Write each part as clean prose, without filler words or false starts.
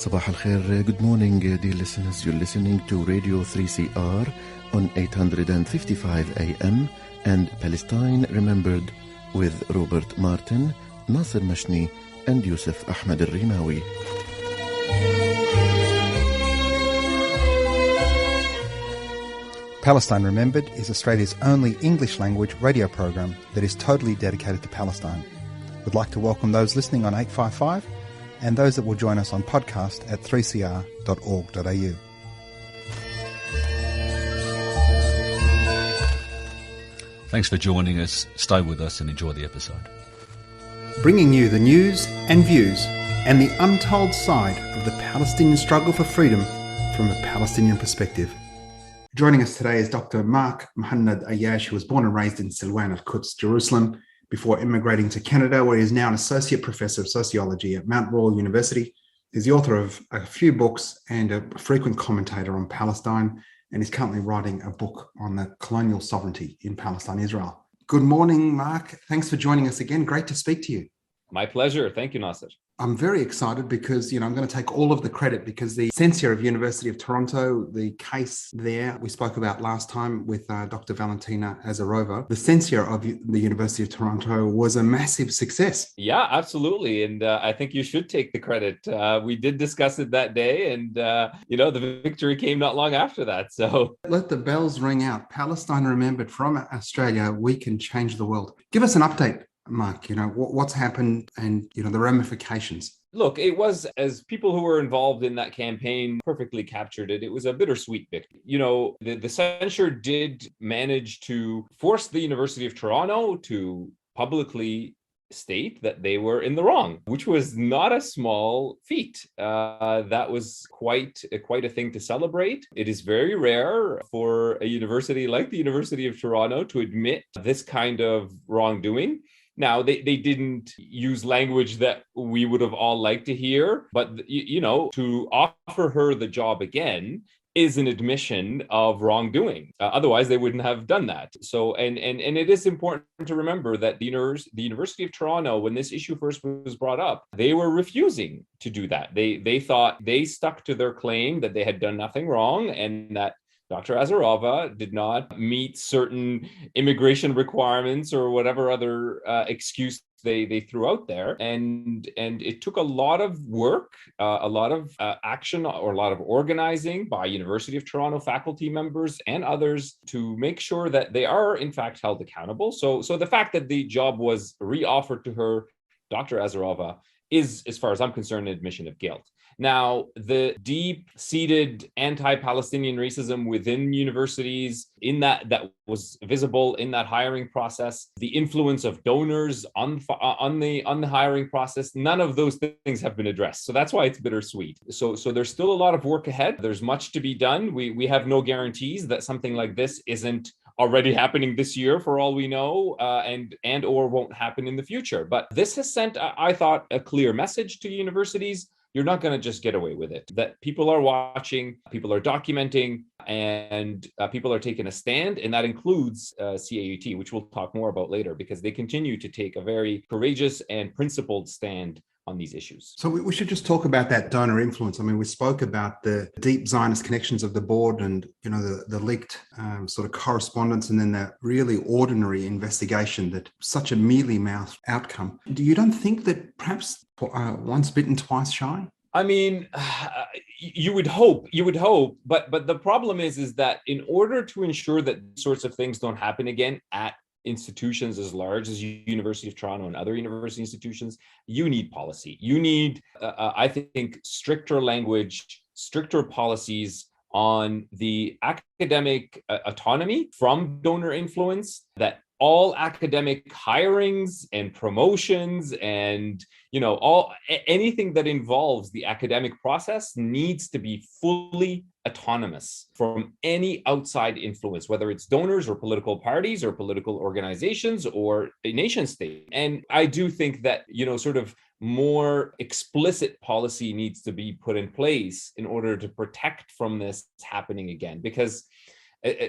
Sabah al-Khair, good morning dear listeners. You're listening to Radio 3CR on 855 AM and Palestine Remembered with Robert Martin, Nasser Mashni and Yusuf Ahmed al-Rimawi. Palestine Remembered is Australia's only English language radio program that is totally dedicated to Palestine. We'd like to welcome those listening on 855 and those that will join us on podcast at 3cr.org.au. Thanks for joining us. Stay with us and enjoy the episode. Bringing you the news and views and the untold side of the Palestinian struggle for freedom from a Palestinian perspective. Joining us today is Dr. Muhannad Ayyash, who was born and raised in Silwan al-Quds, Jerusalem, before immigrating to Canada, where he is now an associate professor of sociology at Mount Royal University. He's the author of a few books and a frequent commentator on Palestine, and is currently writing a book on the colonial sovereignty in Palestine, Israel. Good morning, Mark. Thanks for joining us again. Great to speak to you. My pleasure. Thank you, Nasser. I'm very excited because, I'm going to take all of the credit because the censure of University of Toronto, the case there we spoke about last time with Dr. Valentina Azarova, the censure of the University of Toronto was a massive success. Yeah, absolutely. And I think you should take the credit. We did discuss it that day and, the victory came not long after that. So let the bells ring out. Palestine Remembered from Australia, we can change the world. Give us an update, Mark, what's happened and, the ramifications. Look, it was, as people who were involved in that campaign perfectly captured it, it was a bittersweet victory. The censure did manage to force the University of Toronto to publicly state that they were in the wrong, which was not a small feat. That was quite a thing to celebrate. It is very rare for a university like the University of Toronto to admit this kind of wrongdoing. Now, they didn't use language that we would have all liked to hear, but, to offer her the job again is an admission of wrongdoing. Otherwise, they wouldn't have done that. So, and it is important to remember that the University of Toronto, when this issue first was brought up, they were refusing to do that. They thought they stuck to their claim that they had done nothing wrong and that Dr. Azarova did not meet certain immigration requirements or whatever other excuse they threw out there. And it took a lot of work, a lot of action or a lot of organizing by University of Toronto faculty members and others to make sure that they are in fact held accountable. So the fact that the job was reoffered to her, Dr. Azarova, is, as far as I'm concerned, an admission of guilt. Now, the deep-seated anti-Palestinian racism within universities, in that was visible in that hiring process, the influence of donors on the hiring process, none of those things have been addressed. So that's why it's bittersweet. So there's still a lot of work ahead. There's much to be done. We have no guarantees that something like this isn't already happening this year, for all we know, and or won't happen in the future. But this has sent, I thought, a clear message to universities. You're not going to just get away with it. That people are watching, people are documenting, and people are taking a stand. And that includes CAUT, which we'll talk more about later, because they continue to take a very courageous and principled stand on these issues. So we should just talk about that donor influence. I mean, we spoke about the deep Zionist connections of the board and, the leaked sort of correspondence and then that really ordinary investigation that such a mealy-mouthed outcome. You don't think that perhaps once bitten, twice shy? I mean, you would hope, but the problem is that in order to ensure that sorts of things don't happen again at institutions as large as University of Toronto and other university institutions, you need policy. You need, I think, stricter language, stricter policies on the academic autonomy from donor influence, that all academic hirings and promotions and anything that involves the academic process needs to be fully autonomous from any outside influence, whether it's donors or political parties or political organizations or a nation state. And I do think that sort of more explicit policy needs to be put in place in order to protect from this happening again, because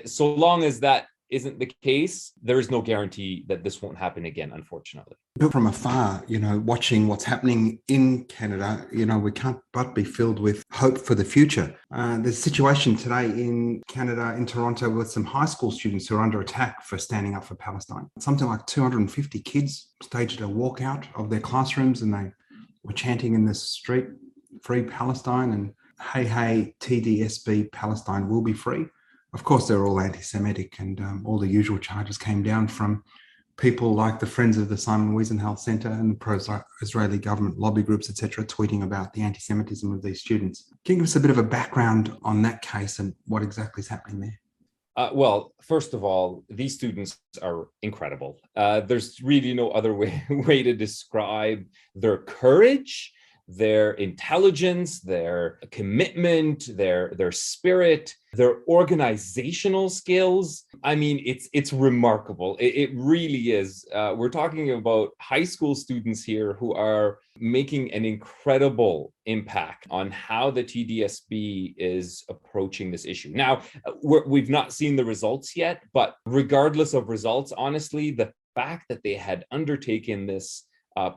so long as that isn't the case, there is no guarantee that this won't happen again, unfortunately. But from afar, watching what's happening in Canada, we can't but be filled with hope for the future. There's a situation today in Canada, in Toronto, with some high school students who are under attack for standing up for Palestine. Something like 250 kids staged a walkout of their classrooms, and they were chanting in the street, "Free Palestine," and "Hey, hey, TDSB, Palestine will be free." Of course, they're all anti-Semitic, and all the usual charges came down from people like the Friends of the Simon Wiesenthal Centre and the pro-Israeli government lobby groups, etc., tweeting about the anti-Semitism of these students. Can you give us a bit of a background on that case and what exactly is happening there? Well, first of all, these students are incredible. There's really no other way to describe their courage, their intelligence, their commitment, their spirit, their organizational skills. I mean, it's remarkable. It really is. We're talking about high school students here who are making an incredible impact on how the TDSB is approaching this issue. Now, we've not seen the results yet, but regardless of results, honestly, the fact that they had undertaken this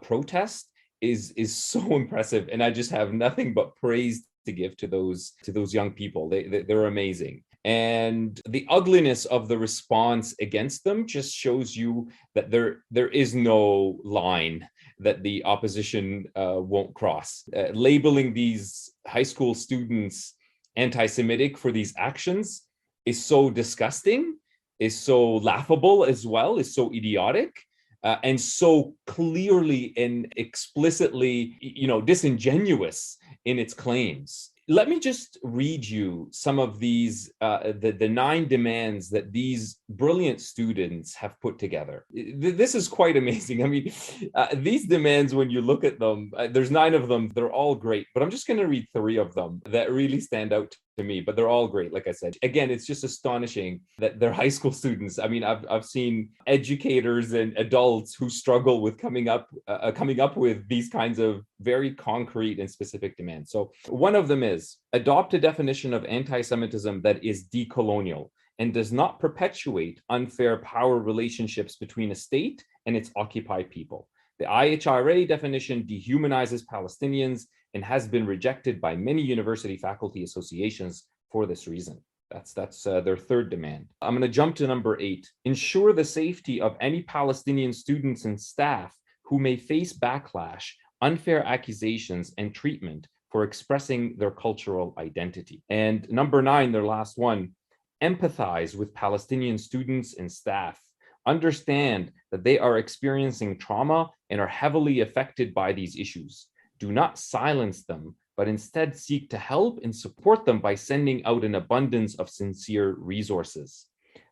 protest is so impressive, and I just have nothing but praise to give to those young people. They're amazing. And the ugliness of the response against them just shows you that there is no line that the opposition won't cross. Labeling these high school students anti-Semitic for these actions is so disgusting, is so laughable as well, is so idiotic. And so clearly and explicitly, disingenuous in its claims. Let me just read you some of these, the 9 demands that these brilliant students have put together. This is quite amazing. I mean, these demands, when you look at them, there's 9 of them. They're all great, but I'm just going to read 3 of them that really stand out to me, but they're all great. Like I said, again, it's just astonishing that they're high school students. I mean, I've seen educators and adults who struggle with coming up with these kinds of very concrete and specific demands. So one of them is adopt a definition of anti-Semitism that is decolonial and does not perpetuate unfair power relationships between a state and its occupied people. The IHRA definition dehumanizes Palestinians and has been rejected by many university faculty associations for this reason. That's their 3rd demand. I'm going to jump to number 8. Ensure the safety of any Palestinian students and staff who may face backlash, unfair accusations, and treatment for expressing their cultural identity. And number 9, their last one, empathize with Palestinian students and staff. Understand that they are experiencing trauma and are heavily affected by these issues. Do not silence them, but instead seek to help and support them by sending out an abundance of sincere resources.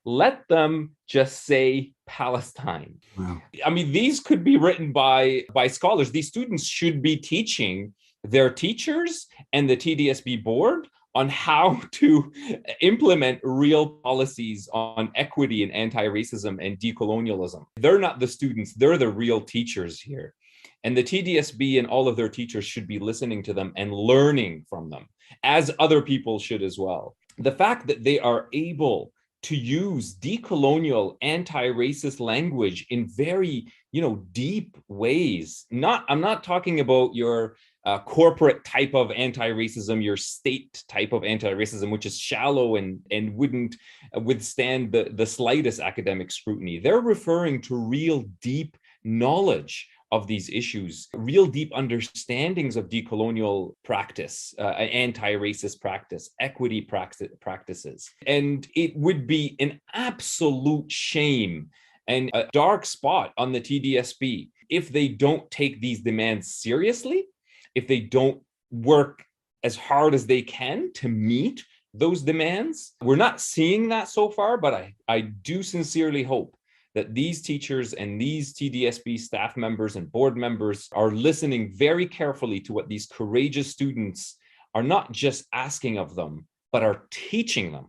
Let them just say Palestine. Wow. I mean, these could be written by scholars. These students should be teaching their teachers and the TDSB board on how to implement real policies on equity and anti-racism and decolonialism. They're not the students, they're the real teachers here. And the TDSB and all of their teachers should be listening to them and learning from them, as other people should as well. The fact that they are able to use decolonial anti-racist language in very, deep ways. I'm not talking about your corporate type of anti-racism, your state type of anti-racism, which is shallow and wouldn't withstand the slightest academic scrutiny. They're referring to real deep knowledge of these issues, real deep understandings of decolonial practice, anti-racist practice, equity practices. And it would be an absolute shame and a dark spot on the TDSB if they don't take these demands seriously, if they don't work as hard as they can to meet those demands. We're not seeing that so far, but I do sincerely hope that these teachers and these TDSB staff members and board members are listening very carefully to what these courageous students are not just asking of them, but are teaching them,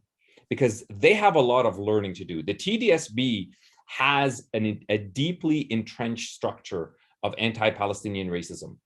because they have a lot of learning to do. The TDSB has a deeply entrenched structure of anti-Palestinian racism.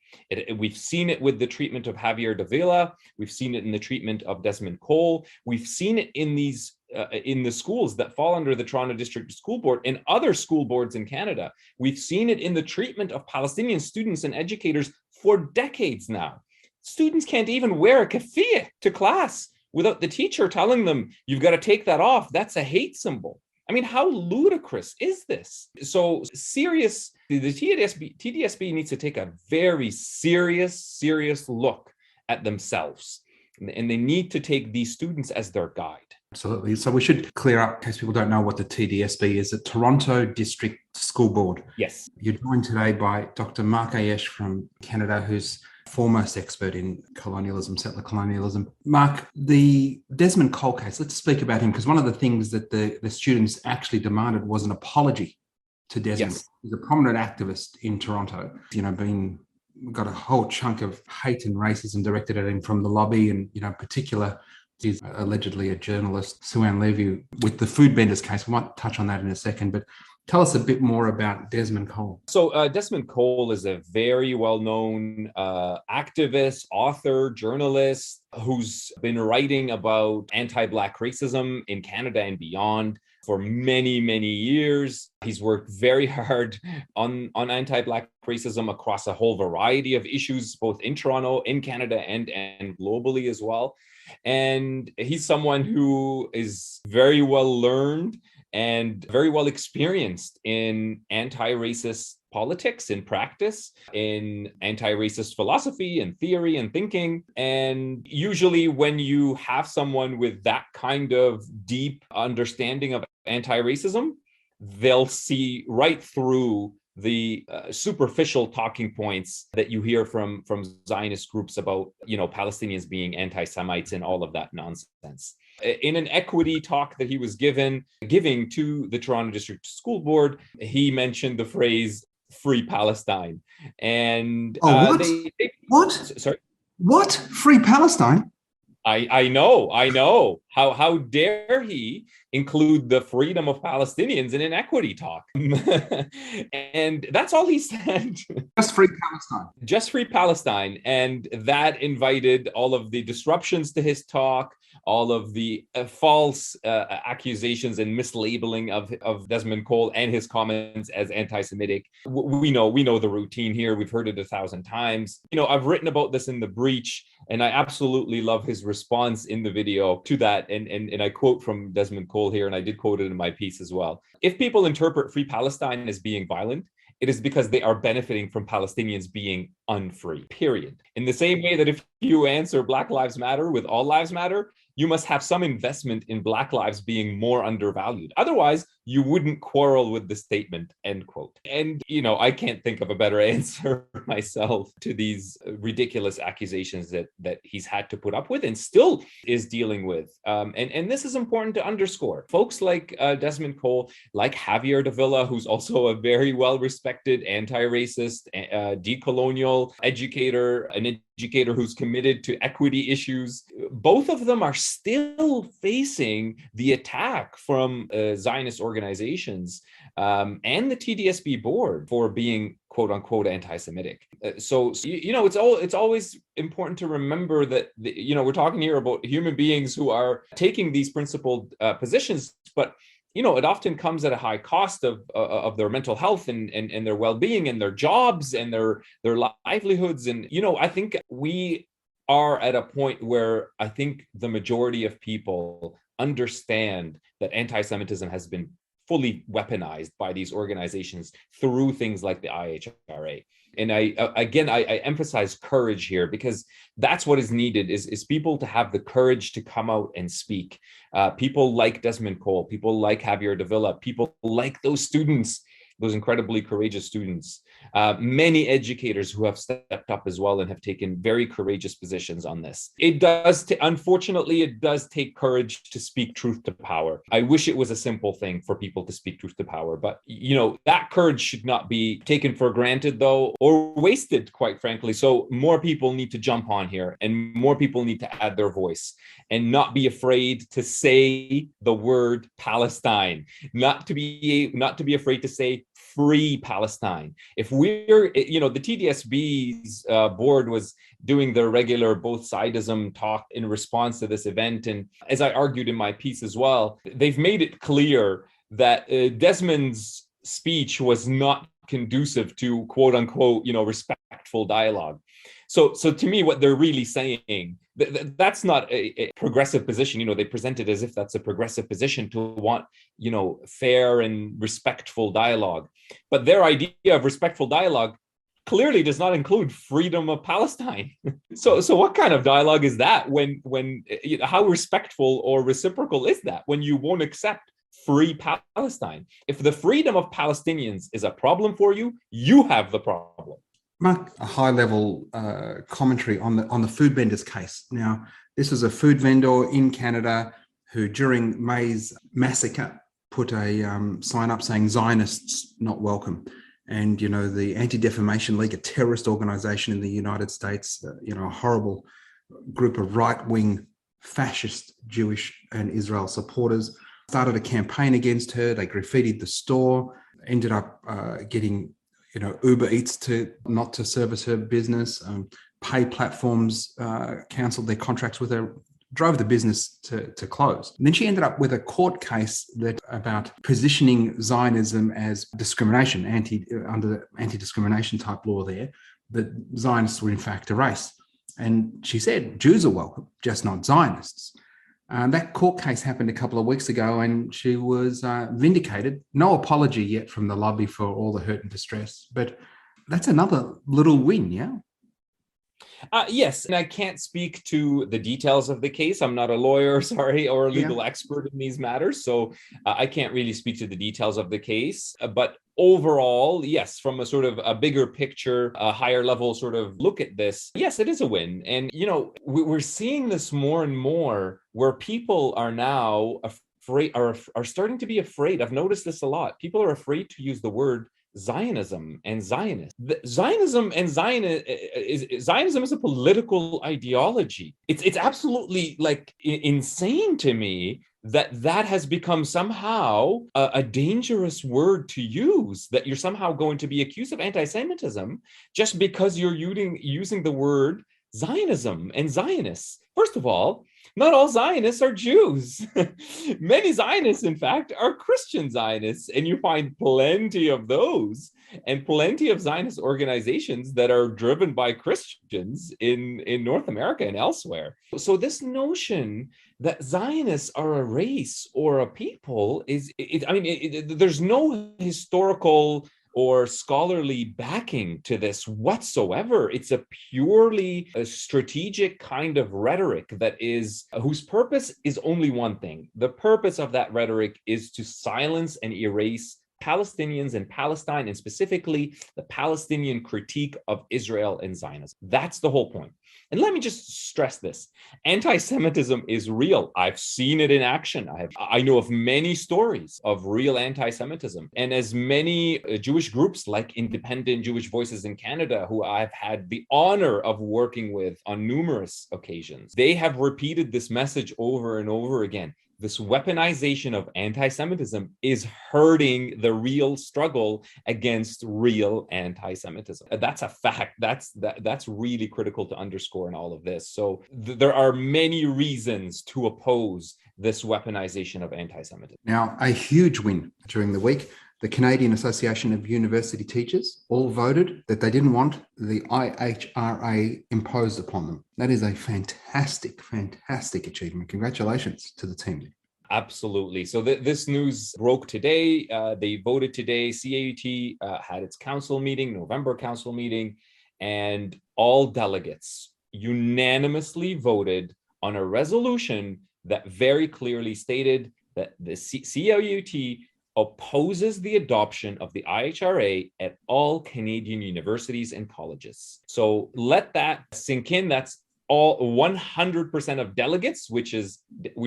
We've seen it with the treatment of Javier Davila. We've seen it in the treatment of Desmond Cole. We've seen it in these in the schools that fall under the Toronto District School Board and other school boards in Canada. We've seen it in the treatment of Palestinian students and educators for decades now. Students can't even wear a keffiyeh to class without the teacher telling them, you've got to take that off. That's a hate symbol. I mean, how ludicrous is this? So serious, the TDSB needs to take a very serious look at themselves. And they need to take these students as their guide. Absolutely. So we should clear up, in case people don't know what the TDSB is, the Toronto District School Board. Yes. You're joined today by Dr. Mark Ayyash from Canada, who's foremost expert in colonialism, settler colonialism. Mark, the Desmond Cole case, let's speak about him, because one of the things that the students actually demanded was an apology to Desmond. Yes. He's a prominent activist in Toronto, got a whole chunk of hate and racism directed at him from the lobby, and, in particular, is allegedly a journalist, Sue-Ann Levy, with the food vendors case. We might touch on that in a second, but tell us a bit more about Desmond Cole. So Desmond Cole is a very well-known activist, author, journalist who's been writing about anti-Black racism in Canada and beyond for many, many years. He's worked very hard on anti-Black racism across a whole variety of issues, both in Toronto, in Canada, and globally as well. And he's someone who is very well learned and very well experienced in anti-racist politics in practice, in anti-racist philosophy and theory and thinking. And usually when you have someone with that kind of deep understanding of anti-racism, they'll see right through the superficial talking points that you hear from Zionist groups about, Palestinians being anti-Semites and all of that nonsense. In an equity talk that he was giving to the Toronto District School Board, he mentioned the phrase "Free Palestine," and what? What? Sorry, what? Free Palestine? I know. How dare he include the freedom of Palestinians in an equity talk? And that's all he said. Just free Palestine. Just free Palestine. And that invited all of the disruptions to his talk, all of the false accusations and mislabeling of Desmond Cole and his comments as anti-Semitic. We know the routine here. We've heard it 1,000 times. I've written about this in The Breach, and I absolutely love his response in the video to that. And I quote from Desmond Cole here, and I did quote it in my piece as well. If people interpret Free Palestine as being violent, it is because they are benefiting from Palestinians being unfree, period. In the same way that if you answer Black Lives Matter with All Lives Matter, you must have some investment in Black lives being more undervalued. Otherwise, you wouldn't quarrel with the statement, end quote. And, I can't think of a better answer myself to these ridiculous accusations that he's had to put up with and still is dealing with. And this is important to underscore. Folks like Desmond Cole, like Javier Davila, who's also a very well-respected anti-racist, decolonial educator, an educator who's committed to equity issues, both of them are still facing the attack from Zionist organizations and the TDSB board for being quote unquote anti-Semitic. So it's always important to remember that we're talking here about human beings who are taking these principled positions, but it often comes at a high cost of their mental health and their well-being and their jobs and their livelihoods. And I think we are at a point where I think the majority of people understand that anti-Semitism has been fully weaponized by these organizations through things like the IHRA. And I emphasize courage here, because that's what is needed is people to have the courage to come out and speak. People like Desmond Cole, people like Javier Davila, people like those students, those incredibly courageous students, many educators who have stepped up as well and have taken very courageous positions on this. Unfortunately, it does take courage to speak truth to power. I wish it was a simple thing for people to speak truth to power, but that courage should not be taken for granted, though, or wasted, quite frankly. So more people need to jump on here, and more people need to add their voice and not be afraid to say the word Palestine, not to be afraid to say free Palestine. If we're, the TDSB's board was doing their regular both sidism talk in response to this event. And as I argued in my piece as well, they've made it clear that Desmond's speech was not conducive to quote unquote, respectful dialogue. So to me, what they're really saying, that's not a progressive position. They present it as if that's a progressive position to want, fair and respectful dialogue. But their idea of respectful dialogue clearly does not include freedom of Palestine. So what kind of dialogue is that? When how respectful or reciprocal is that when you won't accept free Palestine? If the freedom of Palestinians is a problem for you, you have the problem. Mark, a high-level commentary on the food vendors case. Now, this was a food vendor in Canada who, during May's massacre, put a sign up saying "Zionists not welcome." And the Anti-Defamation League, a terrorist organization in the United States, a horrible group of right-wing fascist Jewish and Israel supporters, started a campaign against her. They graffitied the store, ended up getting Uber Eats not to service her business. Pay platforms cancelled their contracts with her, drove the business to close. And then she ended up with a court case about positioning Zionism as discrimination, under anti-discrimination type law there, that Zionists were in fact a race. And she said, Jews are welcome, just not Zionists. That court case happened a couple of weeks ago, and she was vindicated. No apology yet from the lobby for all the hurt and distress, but that's another little win, yeah? Yes, and I can't speak to the details of the case. I'm not a lawyer, or a legal expert in these matters, so I can't really speak to the details of the case. But overall, yes, from a sort of a bigger picture, a higher level sort of look at this, yes, it is a win. And, we're seeing this more and more where people are now afraid, are starting to be afraid. I've noticed this a lot. People are afraid to use the word Zionism and Zionist. Zionism is a political ideology. It's absolutely insane to me that has become somehow a dangerous word to use, that you're somehow going to be accused of anti-Semitism just because you're using the word Zionism and Zionists. First of all, not all Zionists are Jews. Many Zionists, in fact, are Christian Zionists, and you find plenty of those and plenty of Zionist organizations that are driven by Christians in North America and elsewhere. So this notion that Zionists are a race or a people there's no historical or scholarly backing to this whatsoever. It's a purely strategic kind of rhetoric whose purpose is only one thing. The purpose of that rhetoric is to silence and erase Palestinians and Palestine, and specifically the Palestinian critique of Israel and Zionism. That's the whole point. And let me just stress this. Anti-Semitism is real. I've seen it in action. I know of many stories of real anti-Semitism. And as many Jewish groups like Independent Jewish Voices in Canada, who I've had the honor of working with on numerous occasions, they have repeated this message over and over again. This weaponization of anti-Semitism is hurting the real struggle against real anti-Semitism. That's a fact. That's really critical to underscore in all of this. So there are many reasons to oppose this weaponization of anti-Semitism. Now, a huge win during the week. The Canadian Association of University Teachers all voted that they didn't want the IHRA imposed upon them. That is a fantastic, fantastic achievement. Congratulations to the team. Absolutely. So this news broke today. They voted today. CAUT had its council meeting, November council meeting, and all delegates unanimously voted on a resolution that very clearly stated that the CAUT opposes the adoption of the IHRA at all Canadian universities and colleges. So let that sink in. That's all 100% of delegates, which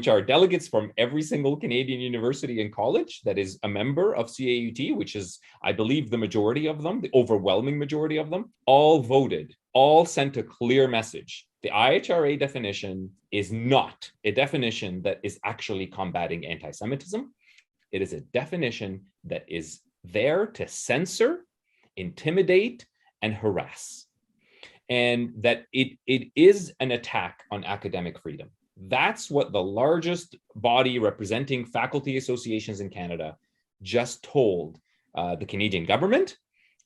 are delegates from every single Canadian university and college that is a member of CAUT, which is, I believe, the majority of them, the overwhelming majority of them, all voted, all sent a clear message. The IHRA definition is not a definition that is actually combating anti-Semitism. It is a definition that is there to censor, intimidate, and harass. And that it is an attack on academic freedom. That's what the largest body representing faculty associations in Canada just told the Canadian government,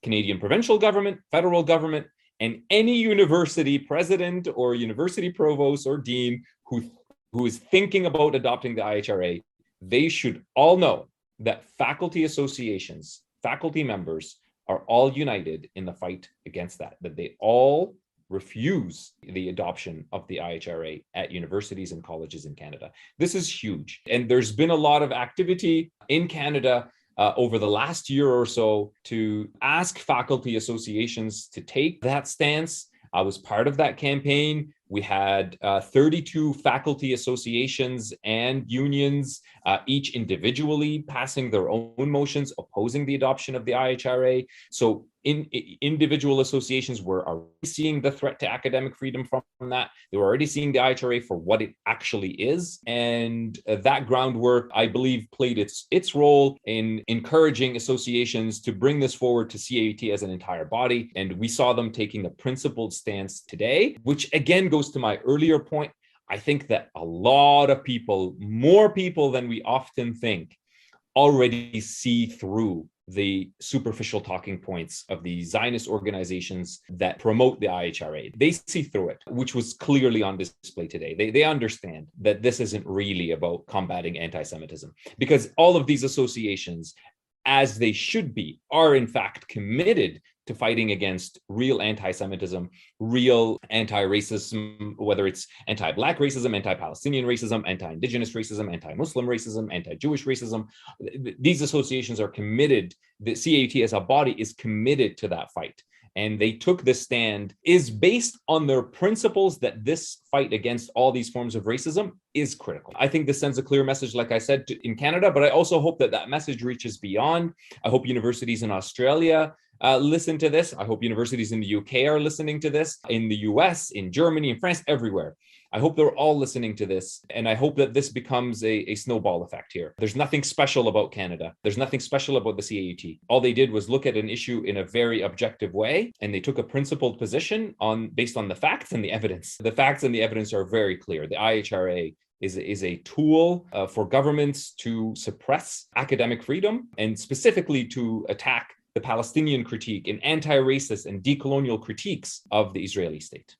Canadian provincial government, federal government, and any university president or university provost or dean who is thinking about adopting the IHRA. They should all know that faculty associations, faculty members are all united in the fight against that they all refuse the adoption of the IHRA at universities and colleges in Canada. This is huge. And there's been a lot of activity in Canada over the last year or so to ask faculty associations to take that stance. I was part of that campaign. We had 32 faculty associations and unions, each individually passing their own motions opposing the adoption of the IHRA. So individual associations were already seeing the threat to academic freedom from that. They were already seeing the IHRA for what it actually is. And that groundwork, I believe, played its role in encouraging associations to bring this forward to CAUT as an entire body. And we saw them taking a principled stance today, which again goes to my earlier point. I think that a lot of people, more people than we often think, already see through the superficial talking points of the Zionist organizations that promote the IHRA. They see through it, which was clearly on display today. They understand that this isn't really about combating anti-Semitism, because all of these associations, as they should be, are in fact committed to fighting against real anti-Semitism, real anti-racism, whether it's anti-Black racism, anti-Palestinian racism, anti-Indigenous racism, anti-Muslim racism, anti-Jewish racism. These associations are committed. The CAUT as a body is committed to that fight. And they took this stand is based on their principles that this fight against all these forms of racism is critical. I think this sends a clear message, like I said, in Canada, but I also hope that that message reaches beyond. I hope universities in Australia listen to this. I hope universities in the UK are listening to this, in the US, in Germany, in France, everywhere. I hope they're all listening to this. And I hope that this becomes a snowball effect here. There's nothing special about Canada. There's nothing special about the CAUT. All they did was look at an issue in a very objective way, and they took a principled position based on the facts and the evidence. The facts and the evidence are very clear. The IHRA is a tool for governments to suppress academic freedom and specifically to attack the Palestinian critique and anti-racist and decolonial critiques of the Israeli state.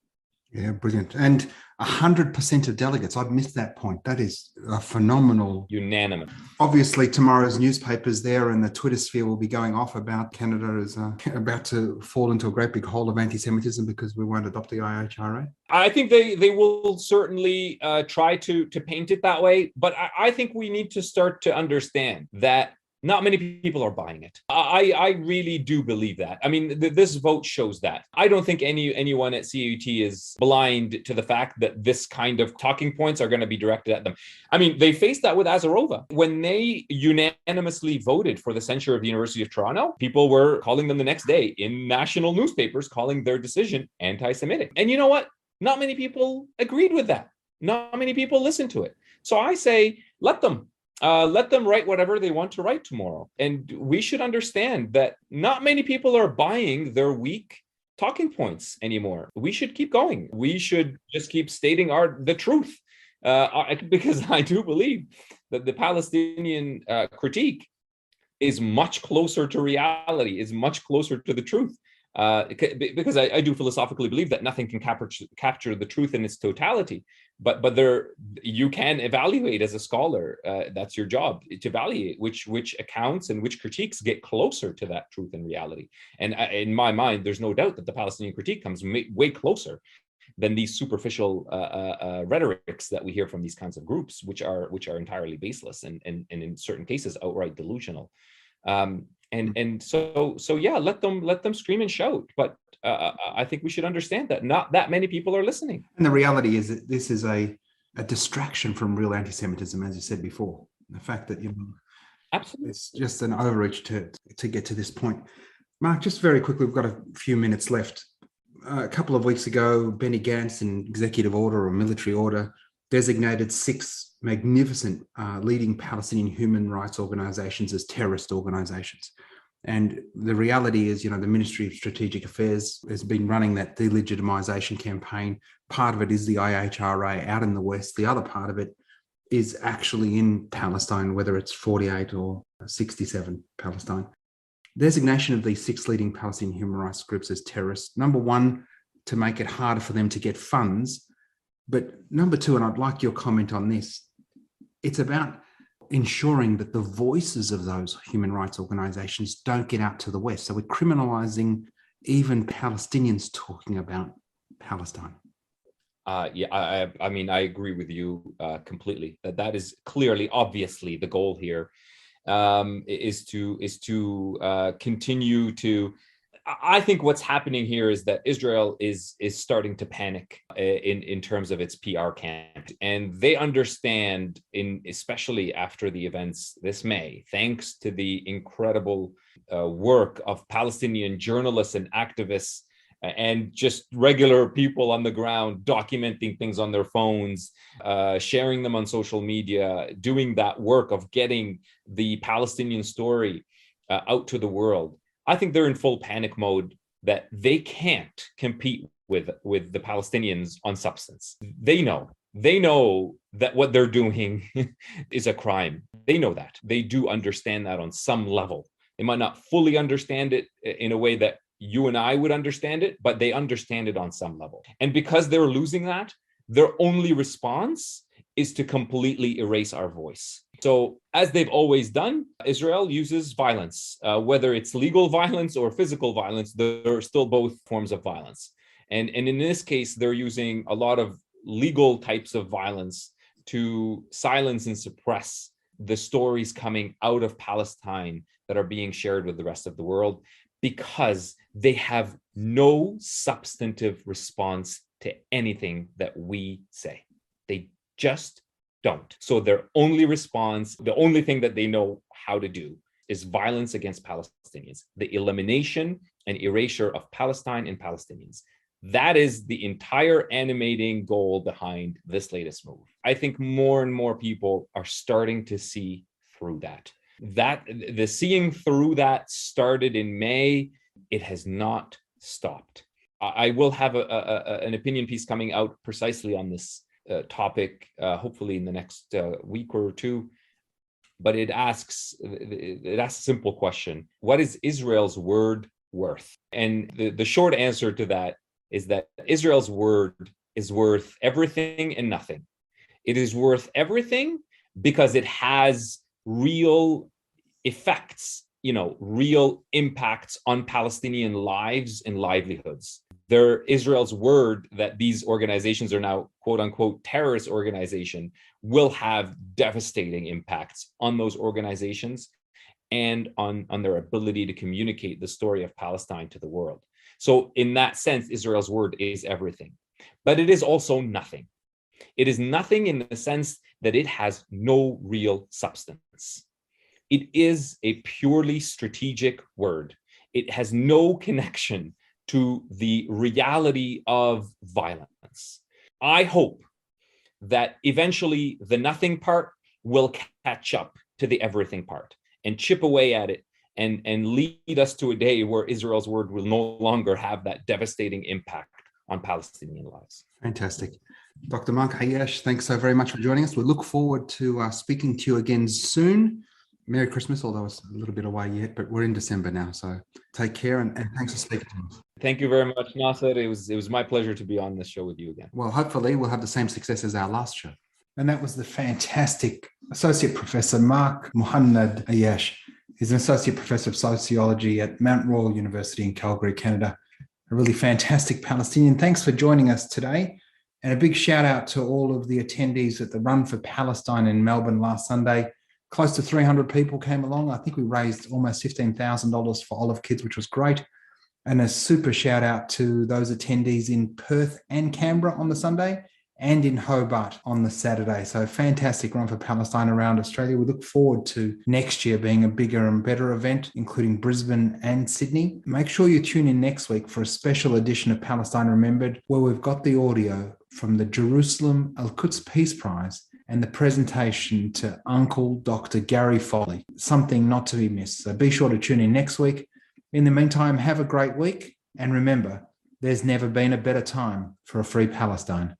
Yeah, brilliant. And 100% of delegates, I've missed that point. That is a phenomenal. Unanimous. Obviously, tomorrow's newspapers there and the Twitter sphere will be going off about Canada is about to fall into a great big hole of anti-Semitism because we won't adopt the IHRA. I think they will certainly try to paint it that way. But I think we need to start to understand that not many people are buying it. I really do believe that. I mean, this vote shows that. I don't think anyone at CAUT is blind to the fact that this kind of talking points are going to be directed at them. I mean, they faced that with Azarova. When they unanimously voted for the censure of the University of Toronto, people were calling them the next day in national newspapers, calling their decision anti-Semitic. And you know what? Not many people agreed with that. Not many people listened to it. So I say, let them write whatever they want to write tomorrow. And we should understand that not many people are buying their weak talking points anymore. We should keep going. We should just keep stating the truth. Because I do believe that the Palestinian critique is much closer to reality, is much closer to the truth. Because I do philosophically believe that nothing can capture the truth in its totality, but you can evaluate as a scholar. That's your job, to evaluate which accounts and which critiques get closer to that truth and reality. And in my mind, there's no doubt that the Palestinian critique comes way closer than these superficial rhetorics that we hear from these kinds of groups, which are entirely baseless and in certain cases outright delusional. And so yeah, let them scream and shout. But I think we should understand that not that many people are listening. And the reality is that this is a distraction from real anti-Semitism, as you said before. The fact that Absolutely, it's just an overreach to get to this point. Mark, just very quickly, we've got a few minutes left. A couple of weeks ago, Benny Gantz, in executive order or military order, designated 6 magnificent leading Palestinian human rights organizations as terrorist organizations. And the reality is, the Ministry of Strategic Affairs has been running that delegitimization campaign. Part of it is the IHRA out in the West. The other part of it is actually in Palestine, whether it's 48 or 67 Palestine. Designation of these 6 leading Palestinian human rights groups as terrorists. Number one, to make it harder for them to get funds. But number two, and I'd like your comment on this, it's about ensuring that the voices of those human rights organizations don't get out to the West. So we're criminalizing even Palestinians talking about Palestine. I mean, I agree with you completely. That is clearly, obviously, the goal here is to continue to. I think what's happening here is that Israel is starting to panic in terms of its PR camp, and they understand, especially after the events this May, thanks to the incredible work of Palestinian journalists and activists and just regular people on the ground documenting things on their phones, sharing them on social media, doing that work of getting the Palestinian story out to the world. I think they're in full panic mode that they can't compete with the Palestinians on substance. They know that what they're doing is a crime. They know that. They do understand that on some level. They might not fully understand it in a way that you and I would understand it, but they understand it on some level. And because they're losing that, their only response is to completely erase our voice. So, as they've always done, Israel uses violence, whether it's legal violence or physical violence. There are still both forms of violence. And in this case, they're using a lot of legal types of violence to silence and suppress the stories coming out of Palestine that are being shared with the rest of the world, because they have no substantive response to anything that we say. They just don't. So their only response, the only thing that they know how to do, is violence against Palestinians, the elimination and erasure of Palestine and Palestinians. That is the entire animating goal behind this latest move. I think more and more people are starting to see through that. That the seeing through that started in May. It has not stopped. I will have an opinion piece coming out precisely on this topic, hopefully in the next week or two. But it asks a simple question: what is Israel's word worth? And the short answer to that is that Israel's word is worth everything and nothing. It is worth everything because it has real effects, real impacts on Palestinian lives and livelihoods. Israel's word that these organizations are now quote unquote terrorist organization will have devastating impacts on those organizations and on their ability to communicate the story of Palestine to the world. So in that sense, Israel's word is everything, but it is also nothing. It is nothing in the sense that it has no real substance. It is a purely strategic word. It has no connection to the reality of violence. I hope that eventually the nothing part will catch up to the everything part and chip away at it and lead us to a day where Israel's word will no longer have that devastating impact on Palestinian lives. Fantastic. Dr. Mark Ayyash, thanks so very much for joining us. We look forward to speaking to you again soon. Merry Christmas, although it's a little bit away yet, but we're in December now. So take care and thanks for speaking to us. Thank you very much, Nasser. It was my pleasure to be on this show with you again. Well, hopefully we'll have the same success as our last show. And that was the fantastic Associate Professor Mark Muhannad Ayyash. He's an Associate Professor of Sociology at Mount Royal University in Calgary, Canada. A really fantastic Palestinian. Thanks for joining us today. And a big shout out to all of the attendees at the Run for Palestine in Melbourne last Sunday. Close to 300 people came along. I think we raised almost $15,000 for Olive Kids, which was great. And a super shout out to those attendees in Perth and Canberra on the Sunday and in Hobart on the Saturday. So fantastic Run for Palestine around Australia. We look forward to next year being a bigger and better event, including Brisbane and Sydney. Make sure you tune in next week for a special edition of Palestine Remembered, where we've got the audio from the Jerusalem Al-Quds Peace Prize and the presentation to Uncle Dr. Gary Foley. Something not to be missed. So be sure to tune in next week. In the meantime, have a great week. And remember, there's never been a better time for a free Palestine.